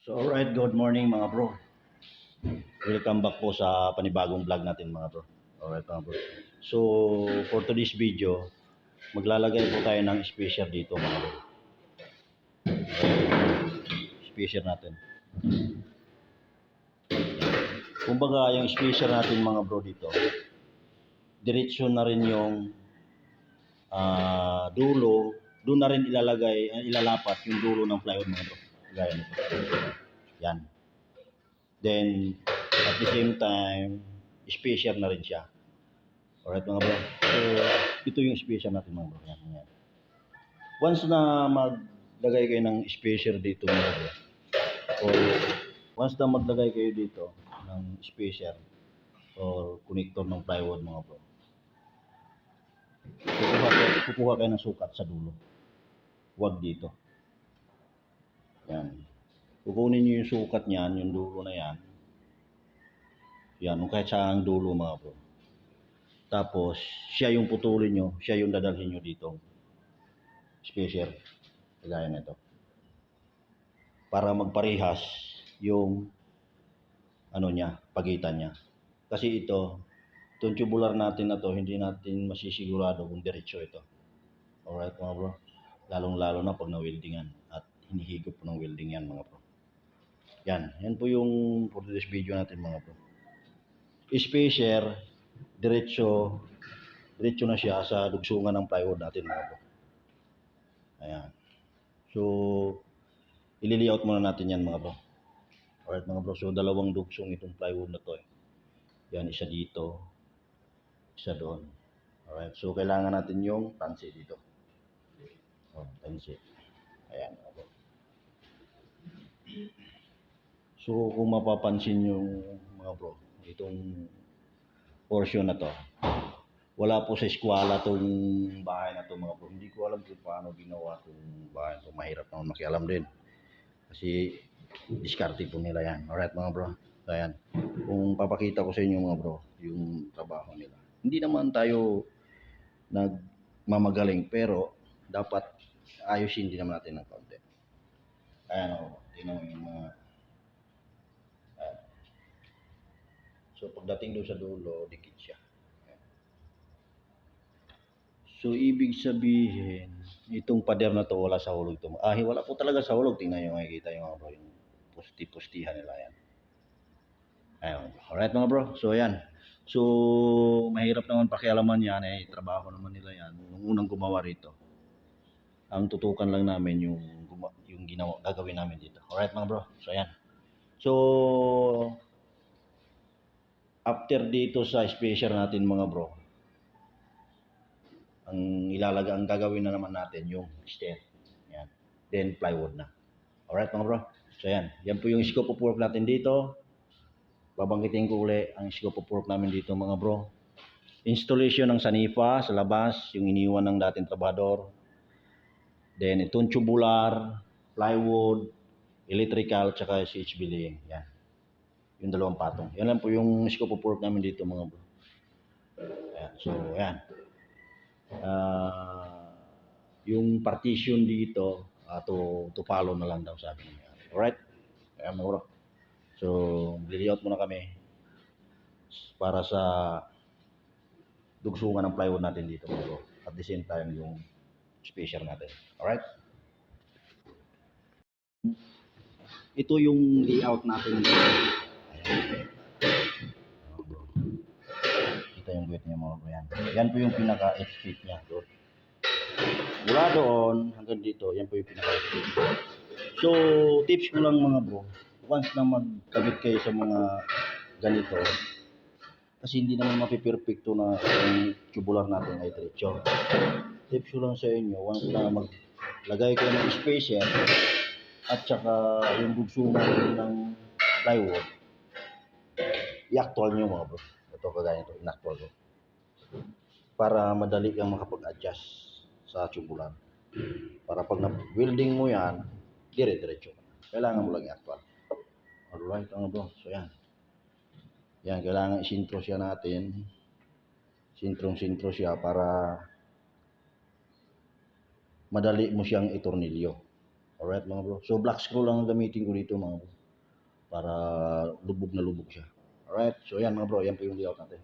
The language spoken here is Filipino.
So alright, good morning mga bro. Welcome back po sa panibagong vlog natin mga bro. Alright mga bro. So for today's video, maglalagay po tayo ng spacer dito mga bro. Spacer natin. Kumbaga yung spacer natin mga bro dito, diretso na rin yung dulo, doon na rin ilalapat yung dulo ng plywood mga bro. Gaya nito. Yan. Then at the same time, spacer na rin siya. Alright mga bro. So, ito yung spacer natin mga bro. Yan. Once na maglagay kayo ng spacer dito mga bro, or once na maglagay kayo dito ng spacer or connector ng plywood mga bro, kukuha kayo ng sukat sa dulo. Huwag dito. Yan. Kukunin nyo yung sukat niyan, yung dulo na yan. Yan, kahit saan dulo mga bro. Tapos, siya yung putulin nyo, siya yung dadalhin nyo dito. Spacer. Kagaya na ito. Para magparehas yung pagitan niya. Kasi itong tubular natin na to, hindi natin masisigurado kung diretso ito. Alright mga bro. Lalong-lalo na pag na-weldingan at hinihigop po ng welding yan mga bro. Yan po yung for this video natin mga bro. Spacer, diretso na siya sa dugsungan ng plywood natin mga bro. Ayan. So, ili-layout muna natin yan mga bro. Alright mga bro, so dalawang dugsong itong plywood na to. Yan, isa dito, isa doon. Alright, so kailangan natin yung tansi dito. Tansi. Ayan mga bro. So kung mapapansin yung mga bro, itong portion na to, wala po sa eskwela tong bahay na to mga bro. Hindi ko alam kung paano ginawa tong bahay to. Mahirap naman makialam din. Kasi diskarte po nila yan. Alright mga bro. Ayan. Kung papakita ko sa inyo mga bro, yung trabaho nila. Hindi naman tayo nagmamagaling pero dapat ayusin din naman natin ng konti. Ayan o. Tingnan mo yung mga so pagdating doon sa dulo, dikit siya. So ibig sabihin, itong pader na to wala sa hulog to. Wala po talaga sa hulog. Tingnan nyo, makikita yung mga bro, yung pusti-pustihan nila yan. Ayun. Alright mga bro. So ayan. So mahirap naman pakialaman yan trabaho naman nila yan. Nung unang gumawa rito. Ang tutukan lang namin yung gagawin namin dito. Alright mga bro. So ayan. So after dito sa spacer natin mga bro, ang gagawin na naman natin yung stair. Yan. Then plywood na. Alright mga bro. So ayan. Yan po yung scope of work natin dito. Babanggitin ko uli ang scope of work namin dito mga bro. Installation ng sanifa sa labas, yung iniwan ng dating trabador. Then itong tubular, plywood, electrical, tsaka CHB laying. Yan. Yung dalawang patong. Yan lang po yung scope of work namin dito mga bro. Ayan. So ayan. Yung partition dito, to follow na lang daw sabi niya. Alright? Ayan mga bro. So, layout muna kami para sa dugsungan ng plywood natin dito mga bro. At the same time, yung spacer natin. Alright? Ito yung layout natin. Ayan. Ito yung guhit niya mga bro. Yan po yung pinaka-escape niya. Mula doon hanggang dito, yan po yung pinaka-escape. So, tips ko lang mga bro. Once na magkabit kayo sa mga ganito, kasi hindi naman mapiperfecto na yung tubular natin ay diretso. Tips ko lang sa inyo, once na maglagay kayo ng spacer at saka yung dugsungan ng plywood, i-actual nyo mga bro. Ito kagaya ito, in-actual ko. Para madali kang makapag-adjust sa tubular. Para pag na-welding mo yan, dire-diretso. Kailangan mo lang i-actual. Alright mga bro, so yan. Yan, kailangan isintro siya natin. Sintrong-sintro siya para madali mo siyang itornilyo. Alright mga bro. So black screw lang ang gamitin ko dito mga bro. Para lubog na lubog siya. Alright. So yan mga bro. Yan po yung layout natin.